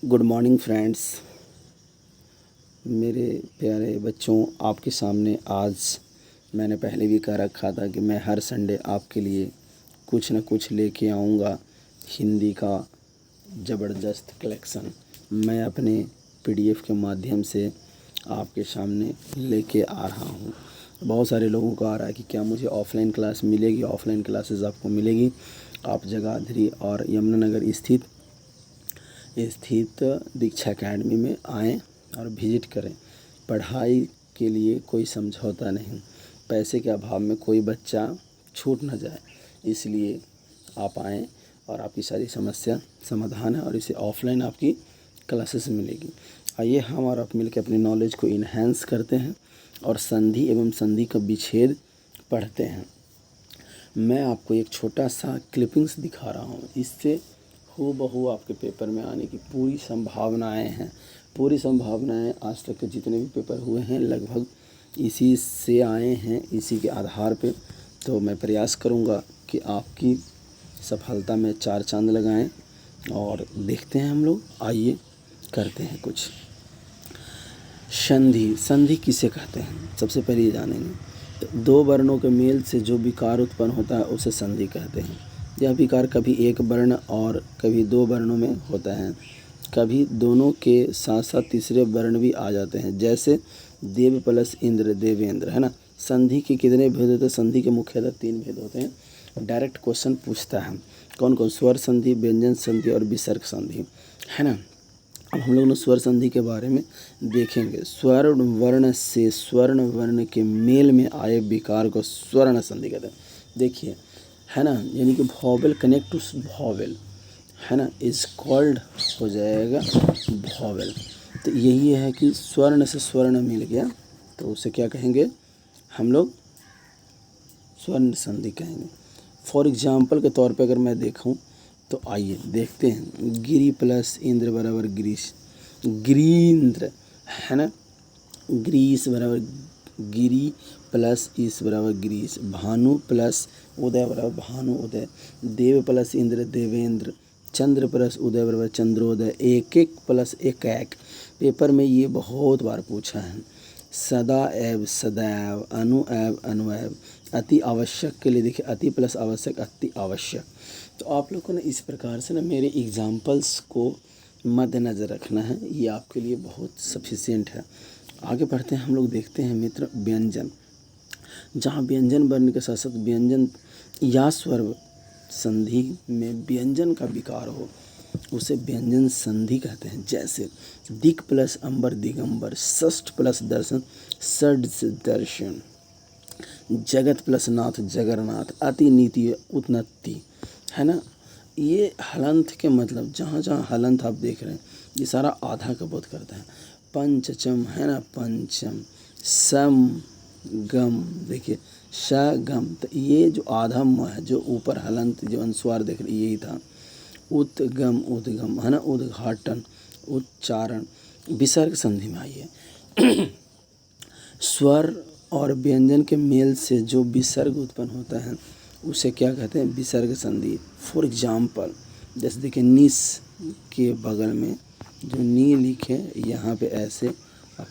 Good morning friends. मेरे प्यारे बच्चों, आपके सामने आज मैंने पहले भी कह रखा था कि मैं हर संडे आपके लिए कुछ न कुछ लेके आऊँगा। हिंदी का ज़बरदस्त कलेक्शन मैं अपने पीडीएफ के माध्यम से आपके सामने लेके आ रहा हूँ। बहुत सारे लोगों को आ रहा है कि क्या मुझे ऑफ़लाइन क्लास मिलेगी। ऑफ़लाइन क्लासेस आपको मिलेगी। आप जगाधरी और यमुनानगर स्थित दीक्षा एकेडमी में आएँ और विज़िट करें। पढ़ाई के लिए कोई समझौता नहीं, पैसे के अभाव में कोई बच्चा छूट ना जाए, इसलिए आप आएँ और आपकी सारी समस्या समाधान है और इसे ऑफ़लाइन आपकी क्लासेस मिलेगी। आइए हम और आप मिलकर अपनी नॉलेज को इन्हेंस करते हैं और संधि एवं संधि का विच्छेद पढ़ते हैं। मैं आपको एक छोटा सा क्लिपिंग्स दिखा रहा हूँ। इससे हूबहू आपके पेपर में आने की पूरी संभावनाएं हैं। पूरी संभावनाएं आज तक के जितने भी पेपर हुए हैं लगभग इसी से आए हैं, इसी के आधार पे। तो मैं प्रयास करूँगा कि आपकी सफलता में चार चांद लगाएं और देखते हैं हम लोग। आइए करते हैं कुछ। संधि किसे कहते हैं, सबसे पहले ये जानेंगे। तो दो वर्णों के मेल से जो विकार उत्पन्न होता है उसे संधि कहते हैं। यह विकार कभी एक वर्ण और कभी दो वर्णों में होता है, कभी दोनों के साथ साथ तीसरे वर्ण भी आ जाते हैं, जैसे देव प्लस इंद्र, देवेंद्र, है ना। संधि के कितने भेद होते हैं? संधि के मुख्यतः तीन भेद होते हैं। डायरेक्ट क्वेश्चन पूछता है कौन कौन? स्वर संधि, व्यंजन संधि और विसर्ग संधि, है ना। अब हम लोग स्वर संधि के बारे में देखेंगे। स्वर्ण वर्ण से स्वर्ण वर्ण के मेल में आए विकार को स्वर्ण संधि कहते हैं। देखिए, है ना, यानी कि वॉवेल कनेक्ट टू वॉवेल, है ना, इज कॉल्ड हो जाएगा वॉवेल। तो यही है कि स्वर्ण से स्वर्ण मिल गया तो उसे क्या कहेंगे हम लोग? स्वर्ण संधि कहेंगे। फॉर एग्जाम्पल के तौर पे अगर मैं देखूं तो आइए देखते हैं। गिरी प्लस इंद्र बराबर ग्रीस, गिरीन्द्र, है ना। ग्रीस बराबर गिरी प्लस ईस बराबर ग्रीस। भानु प्लस उदय बराबर भानु उदय। देव प्लस इंद्र देवेंद्र। चंद्र प्लस उदय बराबर चंद्रोदय। एक एक प्लस एक एक। पेपर में ये बहुत बार पूछा है। सदा एव सदैव, अनु एव अनुएव। अति आवश्यक के लिए देखिए, अति प्लस आवश्यक अति आवश्यक। तो आप लोग को ना इस प्रकार से ना मेरे एग्जाम्पल्स को मद्देनज़र रखना है, ये आपके लिए बहुत सफिशिएंट है। आगे बढ़ते हैं हम लोग, देखते हैं मित्र व्यंजन। जहाँ व्यंजन वर्ण के साथ साथ व्यंजन या स्वर संधि में व्यंजन का विकार हो उसे व्यंजन संधि कहते हैं। जैसे दिक प्लस अंबर दिगंबर, षष्ठ प्लस दर्शन षड्ज दर्शन, जगत प्लस नाथ जगन्नाथ, अति नीति उन्नति, है ना। ये हलंत के मतलब जहाँ जहाँ हलंत आप देख रहे हैं ये सारा आधा का बोध करता है। पंचचम, है ना, पंचम। सम गम, देखिए श गम, तो ये जो आधा म है, जो ऊपर हलंत जो अनुस्वार देख रहे यही था। उद्गम उद्गम, है ना, उद्घाटन उच्चारण। विसर्ग संधि में आइए। स्वर और व्यंजन के मेल से जो विसर्ग उत्पन्न होता है उसे क्या कहते हैं? विसर्ग संधि। फॉर एग्जाम्पल जैसे देखिए, निस के बगल में जो नी लिखे यहाँ पे ऐसे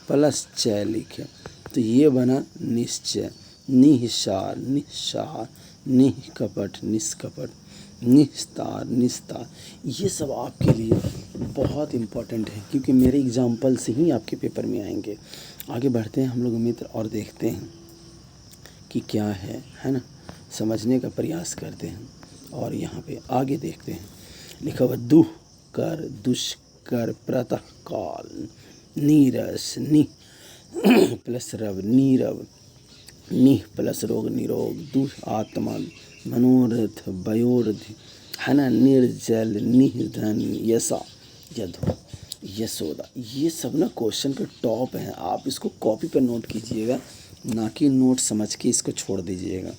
प्लस चय लिखे तो ये बना निश्चय। निहिसार निस्सार, निष्कपट निष्कपट, निस्तार निस्तार। ये सब आपके लिए बहुत इम्पोर्टेंट है क्योंकि मेरे एग्जाम्पल से ही आपके पेपर में आएंगे। आगे बढ़ते हैं हम लोग मित्र और देखते हैं कि क्या है ना, समझने का प्रयास करते हैं। और यहाँ पे आगे देखते हैं, लिखा हुआ दुह कर दुष्कर प्रातः काल, नीरस नि प्लस रव नीरव, निह प्लस रोग निरोग, दुह आत्मा मनोरथ वयोरध, है ना, निर्जल निधन यशा यधो यशोदा। ये सब ना क्वेश्चन के टॉप हैं। आप इसको कॉपी पर नोट कीजिएगा, ना कि नोट समझ के इसको छोड़ दीजिएगा।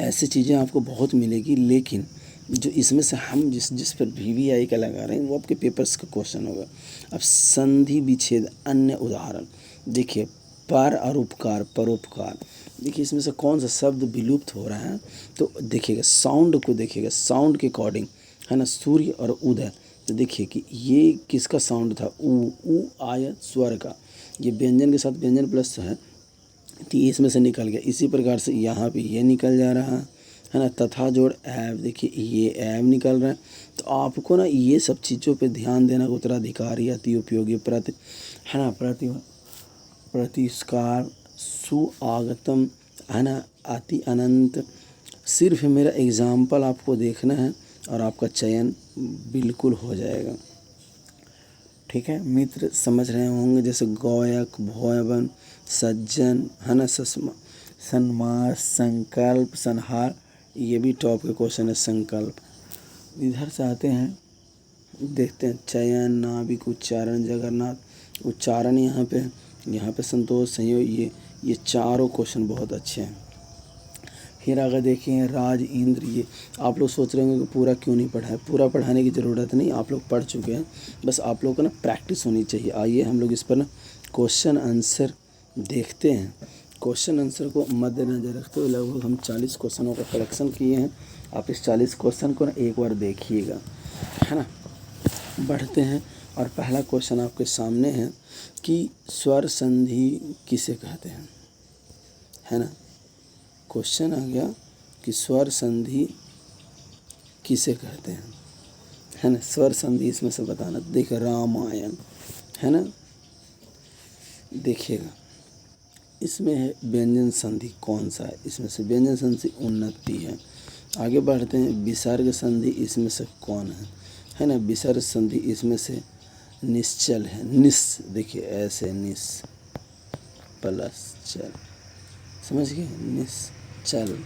ऐसी चीज़ें आपको बहुत मिलेगी, लेकिन जो इसमें से हम जिस पर VVI का लगा रहे हैं वो आपके पेपर्स का क्वेश्चन होगा। अब संधि विच्छेद अन्य उदाहरण देखिए, पर और उपकार परोपकार। देखिए इसमें से कौन सा शब्द विलुप्त हो रहा है तो देखिएगा, साउंड को देखिएगा, साउंड के अकॉर्डिंग, है ना। सूर्य और उदय, तो देखिए कि ये किसका साउंड था, ऊ आया स्वर का, ये व्यंजन के साथ व्यंजन प्लस है तो ये इसमें से निकल गया। इसी प्रकार से यहाँ पे ये निकल जा रहा है ना, तथा जोड़ ऐब, देखिए ये ऐब निकल रहा है। तो आपको ना ये सब चीज़ों पे ध्यान देना, उत्तराधिकारी, अति उपयोगी, प्रति है ना, प्रतिस्कार, सुआगतम है ना, अति अनंत। सिर्फ मेरा एग्जाम्पल आपको देखना है और आपका चयन बिल्कुल हो जाएगा। ठीक है मित्र, समझ रहे होंगे जैसे गौयक, भोयवन, सज्जन है ना, सन्मास, संकल्प, संहार, ये भी टॉप के क्वेश्चन है। संकल्प इधर से आते हैं, देखते हैं चयन, नाभिक, उच्चारण, जगन्नाथ, उच्चारण यहाँ पे संतोष, संयोग, ये चारों क्वेश्चन बहुत अच्छे हैं। फिर अगर देखें राज, इंद्र, ये आप लोग सोच रहे होंगे कि पूरा क्यों नहीं पढ़ा है। पूरा पढ़ाने की ज़रूरत नहीं, आप लोग पढ़ चुके हैं, बस आप लोग को ना प्रैक्टिस होनी चाहिए। आइए हम लोग इस पर ना क्वेश्चन आंसर देखते हैं। क्वेश्चन आंसर को मद्देनज़र रखते हुए लगभग हम 40 क्वेश्चनों का कलेक्शन किए हैं। आप इस 40 क्वेश्चन को ना एक बार देखिएगा, है ना। बढ़ते हैं और पहला क्वेश्चन आपके सामने है कि स्वर संधि किसे कहते हैं, है ना। क्वेश्चन आ गया कि स्वर संधि किसे कहते हैं, है ना। स्वर संधि इसमें से बताना। देखिए रामायण है ना, देखिएगा इसमें है व्यंजन संधि कौन सा है, इसमें से व्यंजन संधि उन्नति है। आगे बढ़ते हैं, विसर्ग संधि इसमें से कौन है ना। विसर्ग संधि इसमें से निश्चल है, निस, देखिए ऐसे निस प्लस चल, समझ गए, निश्चल।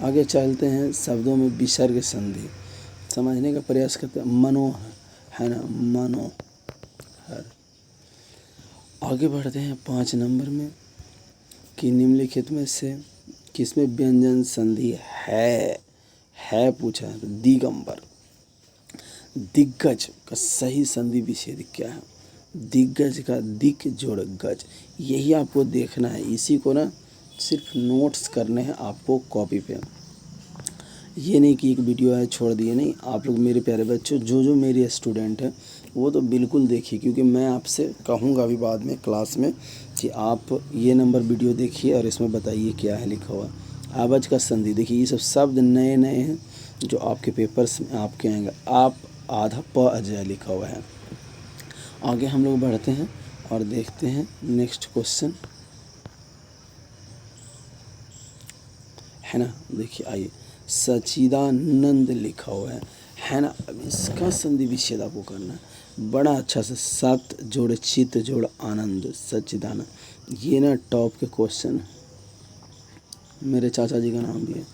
आगे चलते हैं, शब्दों में विसर्ग संधि समझने का प्रयास करते हैं। मनोहर है ना, मनोहर। आगे बढ़ते हैं 5 नंबर में कि निम्नलिखित में से किसमें व्यंजन संधि है पूछा है। तो दिगंबर, दिग्गज का सही संधि विच्छेद क्या है। दिग्गज का दिक जोड़ गज, यही आपको देखना है। इसी को ना सिर्फ नोट्स करने हैं आपको कॉपी पे। ये नहीं कि एक वीडियो है छोड़ दिए, नहीं। आप लोग मेरे प्यारे बच्चों, जो मेरे स्टूडेंट हैं वो तो बिल्कुल देखिए, क्योंकि मैं आपसे कहूँगा अभी बाद में क्लास में कि आप ये नंबर वीडियो देखिए और इसमें बताइए क्या है लिखा हुआ। आवाज का संधि, देखिए ये सब शब्द नए नए हैं जो आपके पेपर्स में आपके आएंगे। आप आधा प अजय लिखा हुआ है। आगे हम लोग बढ़ते हैं और देखते हैं नेक्स्ट क्वेश्चन, है ना। देखिए आइए, सच्चिदानंद लिखा हुआ है ना। अब इसका संधि विच्छेद आपको करना है बड़ा अच्छा से। सत जोड़ चित जोड़ आनंद, सच्चिदानंद, ये ना टॉप के क्वेश्चन है। मेरे चाचा जी का नाम भी है।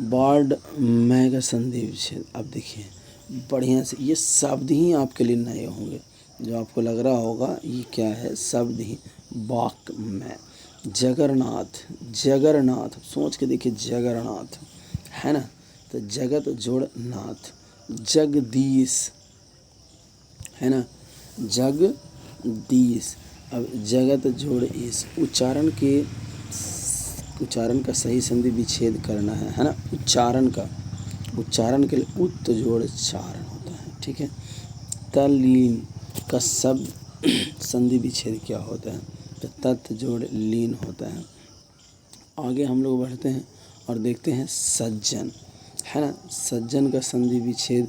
बार्ड मैं का संधि विच्छेद, अब देखिए बढ़िया से, ये शब्द ही आपके लिए नए होंगे। जो आपको लग रहा होगा ये क्या है, शब्द ही। बाक मैं, जगन्नाथ, जगन्नाथ, सोच के देखिए, जगन्नाथ है ना। तो जगत जोड़ नाथ, जगदीश है ना, जगदीश। अब जगत जोड़ ईश, उच्चारण का सही संधि विच्छेद करना है ना। उच्चारण के लिए उत जोड़ चारण होता है, ठीक है। तल्लीन का शब्द संधि विच्छेद क्या होता है, तो तत् जोड़ लीन होता है। आगे हम लोग बढ़ते हैं और देखते हैं सज्जन, है ना। सज्जन का संधि विच्छेद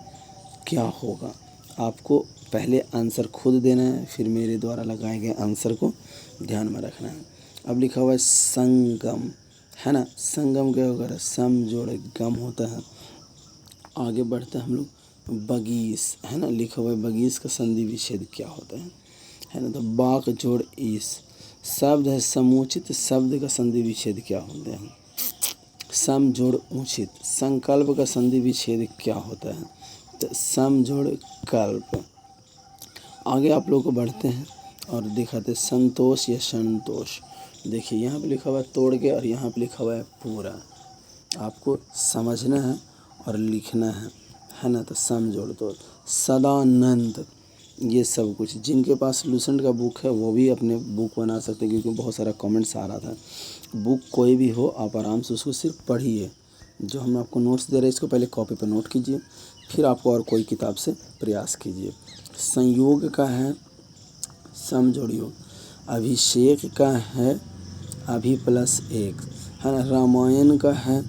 क्या होगा, आपको पहले आंसर खुद देना है, फिर मेरे द्वारा लगाए गए आंसर को ध्यान में रखना है। अब लिखा हुआ है संगम, है ना। संगम क्या होगा, सम जोड़ गम होता है। आगे बढ़ते हैं हम लोग, बगीस, है ना। लिखा हुआ है बगीस का संधि विच्छेद क्या होता है ना। तो बाक जोड़ ईस, शब्द है समुचित, शब्द का संधि विच्छेद क्या होता है, सम जोड़ उचित। संकल्प का संधि विच्छेद क्या होता है, तो सम जोड़ कल्प। आगे आप लोग को बढ़ते हैं और दिखाते संतोष या संतोष। देखिए यहाँ पे लिखा हुआ है तोड़ के और यहाँ पे लिखा हुआ है पूरा, आपको समझना है और लिखना है ना। तो सम जोड़ तोड़, सदानंद, ये सब कुछ। जिनके पास लूसेंट का बुक है वो भी अपने बुक बना सकते हैं, क्योंकि बहुत सारा कमेंट्स आ रहा था। बुक कोई भी हो, आप आराम से उसको सिर्फ पढ़िए। जो हम आपको नोट्स दे रहे हैं इसको पहले कॉपी पर नोट कीजिए, फिर आपको और कोई किताब से प्रयास कीजिए। संयोग का है समजोड़ योग, अभिषेक का है अभी प्लस एक, है ना। रामायण का है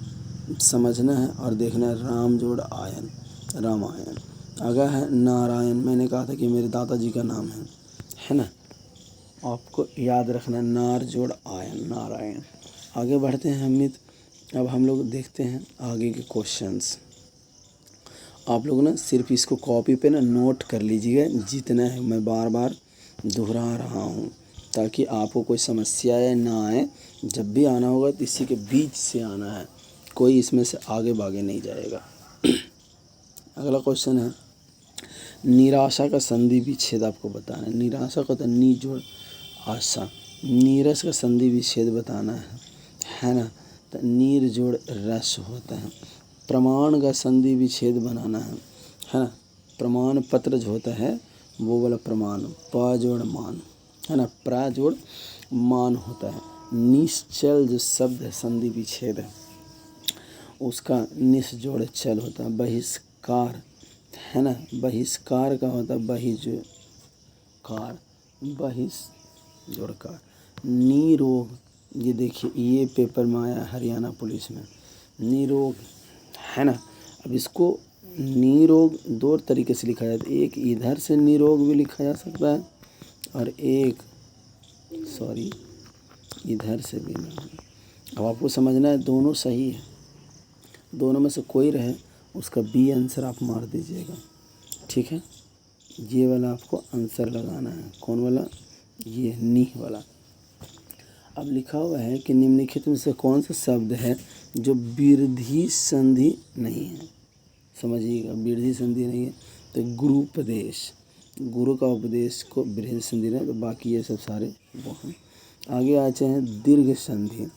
समझना है और देखना है राम जोड़ आयन, रामायण। आगे है नारायण, मैंने कहा था कि मेरे दादाजी का नाम है ना। आपको याद रखना नार जोड़ आयन, नारायण। आगे बढ़ते हैं अमित। अब हम लोग देखते हैं आगे के क्वेश्चंस। आप लोग ना सिर्फ इसको कॉपी पे ना नोट कर लीजिएगा जितना है, मैं बार बार दोहरा रहा हूँ ताकि आपको कोई समस्या ना आए। जब भी आना होगा तो इसी के बीच से आना है, कोई इसमें से आगे भागे नहीं जाएगा। अगला क्वेश्चन है निराशा का संधि विच्छेद आपको बताना है। निराशा का तो नी जोड़ आशा, नीरस का संधि विच्छेद बताना है ना। तो नीर जोड़ रस होता है। प्रमाण का संधि विच्छेद बनाना है ना। प्रमाण पत्र जो होता है वो वाला प्रमाण, प जोड़ मान, है ना। प्रा जोड़ मान होता है। निश्चल जो शब्द है संधि विच्छेद है उसका निस जोड़ चल होता है। बहिष्कार, है ना। बहिष्कार का होता है बहिष्कार, बहिष जोड़कार। निरोग, ये देखिए ये पेपर में आया हरियाणा पुलिस में, निरोग, है ना। अब इसको निरोग दो तरीके से लिखा जाता है, एक इधर से निरोग भी लिखा जा सकता है और एक इधर से भी नहीं। अब आपको समझना है दोनों सही है, दोनों में से कोई रहे उसका बी आंसर आप मार दीजिएगा, ठीक है। ये वाला आपको आंसर लगाना है, कौन वाला, ये नी वाला। अब लिखा हुआ है कि निम्नलिखित में से कौन सा शब्द है जो विरधि संधि नहीं है। समझिएगा, विरधि संधि नहीं है तो गुरुपदेश, गुरु का उपदेश को विरधि संधि नहीं, तो बाकी ये सब सारे वो हैं। आगे आते हैं दीर्घ संधि।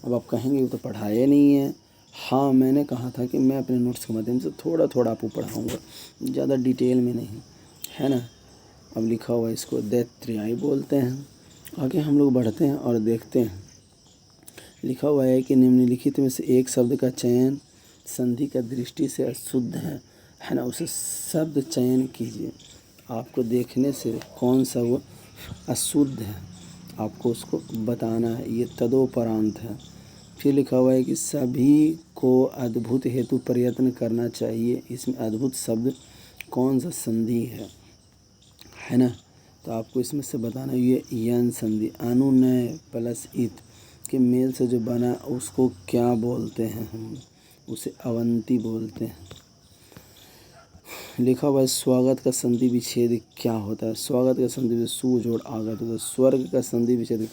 अब आप कहेंगे वो तो पढ़ाया नहीं है। हाँ, मैंने कहा था कि मैं अपने नोट्स के माध्यम से थोड़ा थोड़ा आपको पढ़ाऊँगा, ज़्यादा डिटेल में नहीं, है ना। अब लिखा हुआ है इसको दैत्र्यायी बोलते हैं। आगे हम लोग बढ़ते हैं और देखते हैं। लिखा हुआ है कि निम्नलिखित में से एक शब्द का चयन संधि का दृष्टि से अशुद्ध है ना। उसे शब्द चयन कीजिए। आपको देखने से कौन सा वो अशुद्ध है आपको उसको बताना है, ये तदोपरांत है। फिर लिखा हुआ है कि सभी को अद्भुत हेतु प्रयत्न करना चाहिए। इसमें अद्भुत शब्द कौन सा संधि है ना। तो आपको इसमें से बताना ये यन संधि, अनुनय प्लस इत के मेल से जो बना उसको क्या बोलते हैं, हम उसे अवंती बोलते हैं। लिखा हुआ है स्वागत का संधि विच्छेद क्या होता है। स्वागत का संधि विच्छेद सु जोड़ आगत होता है। स्वर्ग का संधि विच्छेद,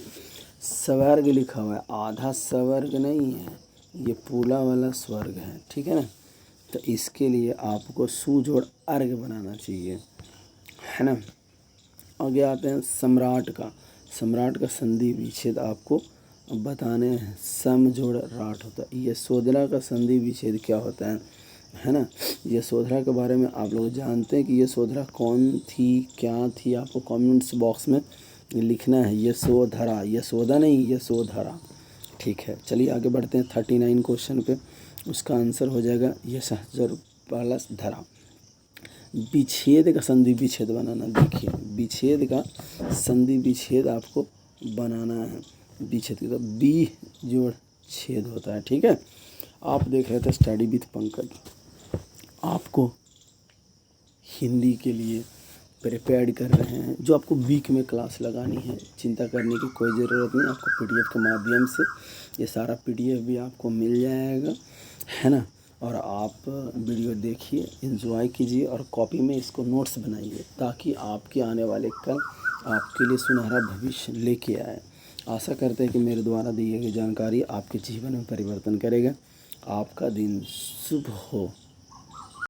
स्वर्ग लिखा हुआ है, आधा स्वर्ग नहीं है, ये पूरा वाला स्वर्ग है, ठीक है ना। तो इसके लिए आपको सु जोड़ अर्घ बनाना चाहिए, है ना। आगे आते हैं सम्राट का, सम्राट का संधि विच्छेद आपको बताने हैं। सम जोड़ राट होता है। यशोधरा का संधि विच्छेद क्या होता है ना। यशोधरा के बारे में आप लोग जानते हैं कि यशोधरा कौन थी, क्या थी, आपको कमेंट्स बॉक्स में लिखना है। यशोधरा, यशोदा नहीं, यशोधरा, ठीक है। चलिए आगे बढ़ते हैं 39 क्वेश्चन पे। उसका आंसर हो जाएगा यशोधर प्लस धरा। विच्छेद का संधि विच्छेद बनाना, देखिए विच्छेद का संधि विच्छेद आपको बनाना है। विच्छेद का बी जोड़ छेद होता है, ठीक है। आप देख रहे थे स्टडी विथ पंकज। आपको हिंदी के लिए प्रिपेयर कर रहे हैं, जो आपको वीक में क्लास लगानी है, चिंता करने की कोई ज़रूरत नहीं। आपको पीडीएफ के माध्यम से ये सारा पीडीएफ भी आपको मिल जाएगा, है ना। और आप वीडियो देखिए, एंजॉय कीजिए और कॉपी में इसको नोट्स बनाइए ताकि आपके आने वाले कल आपके लिए सुनहरा भविष्य लेके आए। आशा करते हैं कि मेरे द्वारा दी गई जानकारी आपके जीवन में परिवर्तन करेगा। आपका दिन शुभ हो।